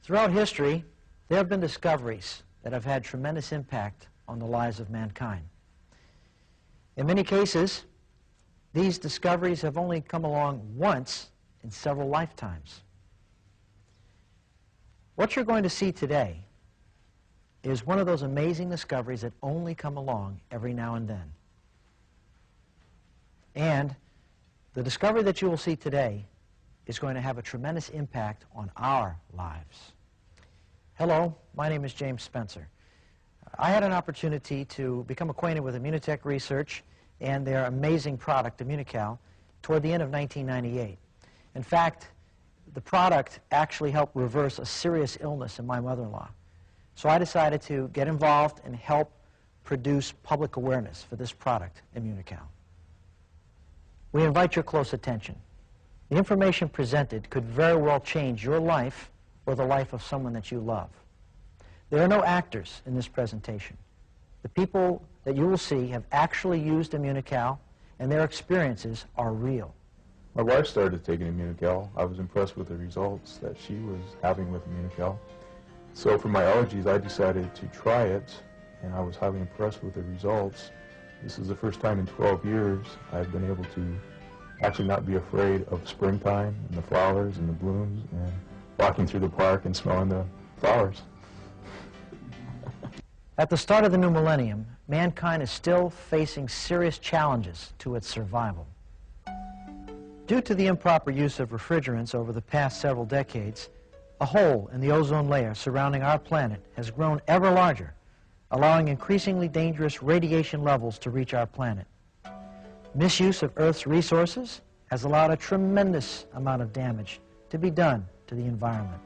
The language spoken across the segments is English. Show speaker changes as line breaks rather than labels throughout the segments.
Throughout history, there have been discoveries that have had tremendous impact on the lives of mankind. In many cases, these discoveries have only come along once in several lifetimes. What you're going to see today is one of those amazing discoveries that only come along every now and then. And the discovery that you will see today is going to have a tremendous impact on our lives. Hello, my name is James Spencer. I had an opportunity to become acquainted with Immunotech Research and their amazing product, Immunocal, toward the end of 1998. In fact, the product actually helped reverse a serious illness in my mother-in-law. So I decided to get involved and help produce public awareness for this product, Immunocal. We invite your close attention. The information presented could very well change your life or the life of someone that you love. There are no actors in this presentation. The people that you will see have actually used Immunocal, and their experiences are real.
My wife started taking Immunocal. I was impressed with the results that she was having with Immunocal. So for my allergies, I decided to try it, and I was highly impressed with the results. This is the first time in 12 years I've been able to actually not be afraid of springtime and the flowers and the blooms and walking through the park and smelling the flowers.
At the start of the new millennium, mankind is still facing serious challenges to its survival. Due to the improper use of refrigerants over the past several decades, a hole in the ozone layer surrounding our planet has grown ever larger, allowing increasingly dangerous radiation levels to reach our planet. Misuse of Earth's resources has allowed a tremendous amount of damage to be done to the environment.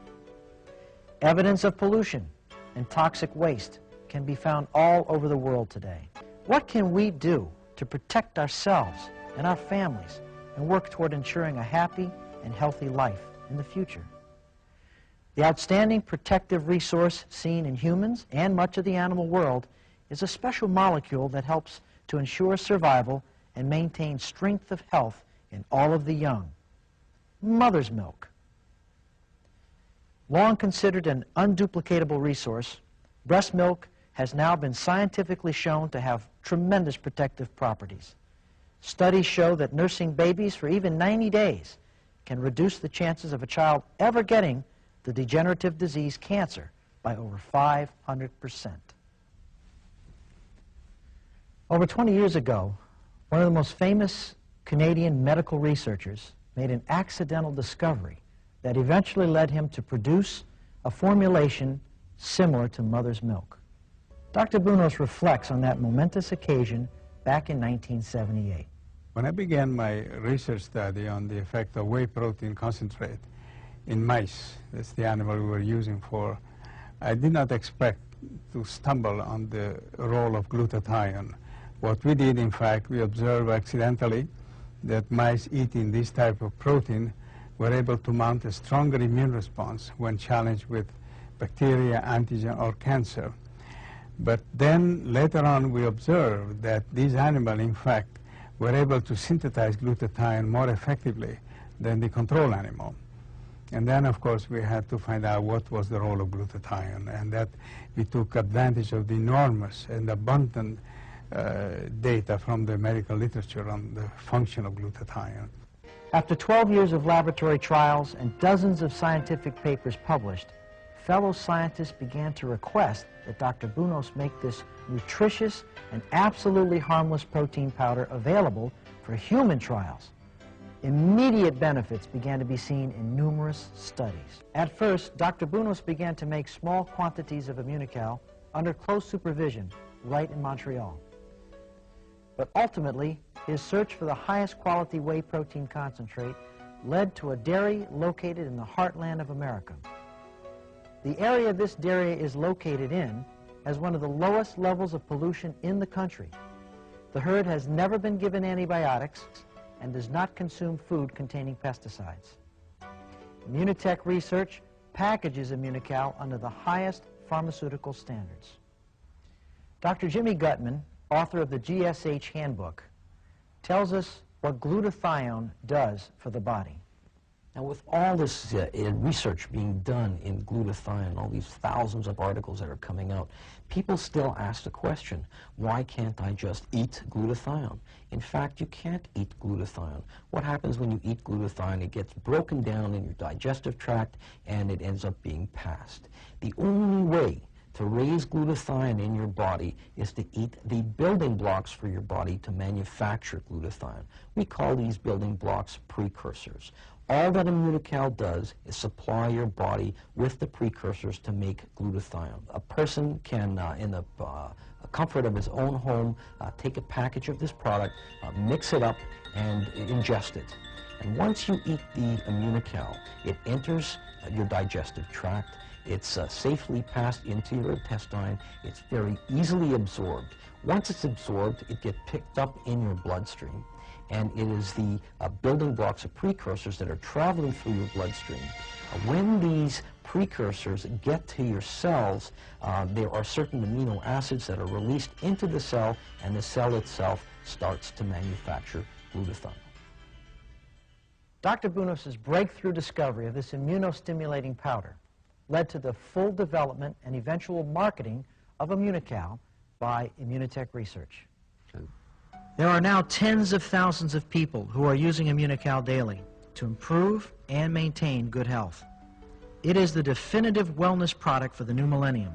Evidence of pollution and toxic waste can be found all over the world today. What can we do to protect ourselves and our families and work toward ensuring a happy and healthy life in the future? The outstanding protective resource seen in humans and much of the animal world is a special molecule that helps to ensure survival and maintain strength of health in all of the young: mother's milk. Long considered an unduplicatable resource, breast milk has now been scientifically shown to have tremendous protective properties. Studies show that nursing babies for even 90 days can reduce the chances of a child ever getting the degenerative disease cancer by over 500%. Over 20 years ago, one of the most famous Canadian medical researchers made an accidental discovery that eventually led him to produce a formulation similar to mother's milk. Dr. Bunos reflects on that momentous occasion back in 1978.
When I began my research study on the effect of whey protein concentrate in mice, that's the animal we were using for, I did not expect to stumble on the role of glutathione. What we did, in fact, we observed accidentally that mice eating this type of protein were able to mount a stronger immune response when challenged with bacteria, antigen, or cancer. But then later on we observed that these animals, in fact, were able to synthesize glutathione more effectively than the control animal. And then, of course, we had to find out what was the role of glutathione, and that we took advantage of the enormous and abundant data from the medical literature on the function of glutathione.
After 12 years of laboratory trials and dozens of scientific papers published, fellow scientists began to request that Dr. Bunos make this nutritious and absolutely harmless protein powder available for human trials. Immediate benefits began to be seen in numerous studies. At first, Dr. Bunos began to make small quantities of Immunocal under close supervision right in Montreal. But ultimately, his search for the highest quality whey protein concentrate led to a dairy located in the heartland of America. The area this dairy is located in has one of the lowest levels of pollution in the country. The herd has never been given antibiotics and does not consume food containing pesticides. Immunotech Research packages Immunocal under the highest pharmaceutical standards. Dr. Jimmy Gutman, author of the GSH Handbook, tells us what glutathione does for the body.
Now, with all this research being done in glutathione, all these thousands of articles that are coming out, people still ask the question, why can't I just eat glutathione? In fact, you can't eat glutathione. What happens when you eat glutathione? It gets broken down in your digestive tract, and it ends up being passed. The only way to raise glutathione in your body is to eat the building blocks for your body to manufacture glutathione. We call these building blocks precursors. All that Immunocal does is supply your body with the precursors to make glutathione. A person can, in the comfort of his own home, take a package of this product, mix it up, and ingest it. And once you eat the Immunocal, it enters your digestive tract. It's safely passed into your intestine. It's very easily absorbed. Once it's absorbed, it gets picked up in your bloodstream. And it is the building blocks of precursors that are traveling through your bloodstream. When these precursors get to your cells, there are certain amino acids that are released into the cell, and the cell itself starts to manufacture glutathione.
Dr. Bunos's breakthrough discovery of this immunostimulating powder led to the full development and eventual marketing of Immunocal by Immunotech Research. There are now tens of thousands of people who are using Immunocal daily to improve and maintain good health. It is the definitive wellness product for the new millennium.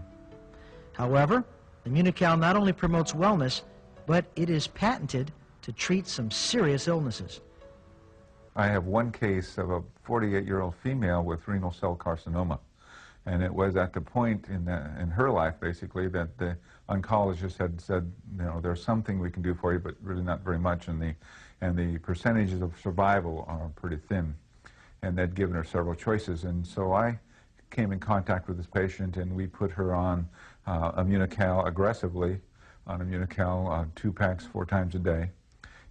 However, Immunocal not only promotes wellness, but it is patented to treat some serious illnesses.
I have one case of a 48-year-old female with renal cell carcinoma. And it was at the point in her life, basically, that the oncologist had said, you know, there's something we can do for you, but really not very much, and the percentages of survival are pretty thin. And they'd given her several choices. And so I came in contact with this patient, and we put her on Immunocal aggressively, on Immunocal 2 packs 4 times a day.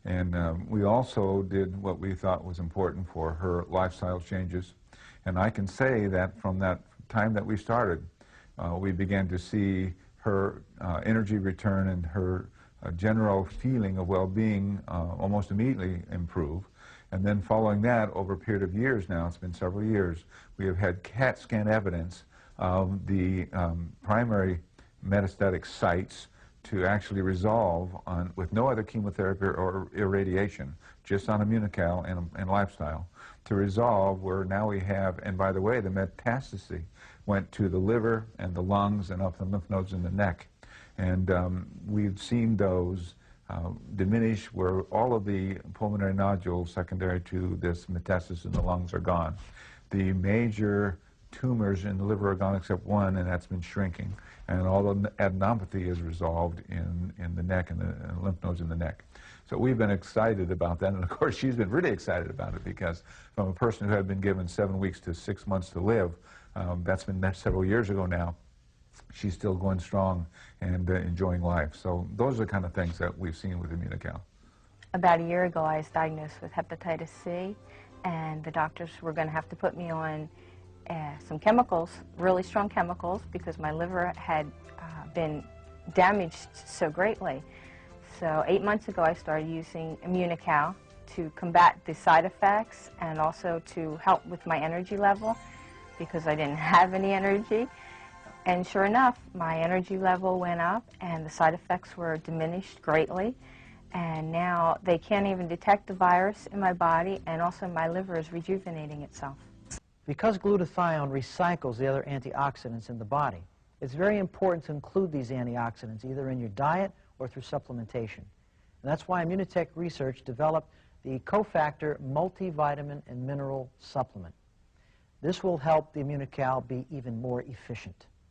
And we also did what we thought was important for her lifestyle changes. And I can say that from that time that we started, we began to see her energy return and her general feeling of well-being almost immediately improve. And then following that, over a period of years now, it's been several years, we have had CAT scan evidence of the primary metastatic sites to actually resolve with no other chemotherapy or irradiation, just on Immunocal and lifestyle, to resolve where now we have, and by the way, the metastasis went to the liver and the lungs and up the lymph nodes in the neck. And we've seen those diminish where all of the pulmonary nodules secondary to this metastasis in the lungs are gone. The major tumors in the liver are gone except one, and that's been shrinking. And all the adenopathy is resolved in the neck and the lymph nodes in the neck. So we've been excited about that, and of course she's been really excited about it, because from a person who had been given 7 weeks to 6 months to live, that's been several years ago now, she's still going strong and enjoying life. So those are the kind of things that we've seen with Immunocal.
About a year ago, I was diagnosed with hepatitis C, and the doctors were going to have to put me on some chemicals, really strong chemicals, because my liver had been damaged so greatly. So 8 months ago, I started using Immunocal to combat the side effects and also to help with my energy level, because I didn't have any energy. And sure enough, my energy level went up and the side effects were diminished greatly. And now they can't even detect the virus in my body, and also my liver is rejuvenating itself.
Because glutathione recycles the other antioxidants in the body, it's very important to include these antioxidants either in your diet or through supplementation. And that's why Immunotech Research developed the Cofactor multivitamin and mineral supplement. This will help the Immunocal be even more efficient.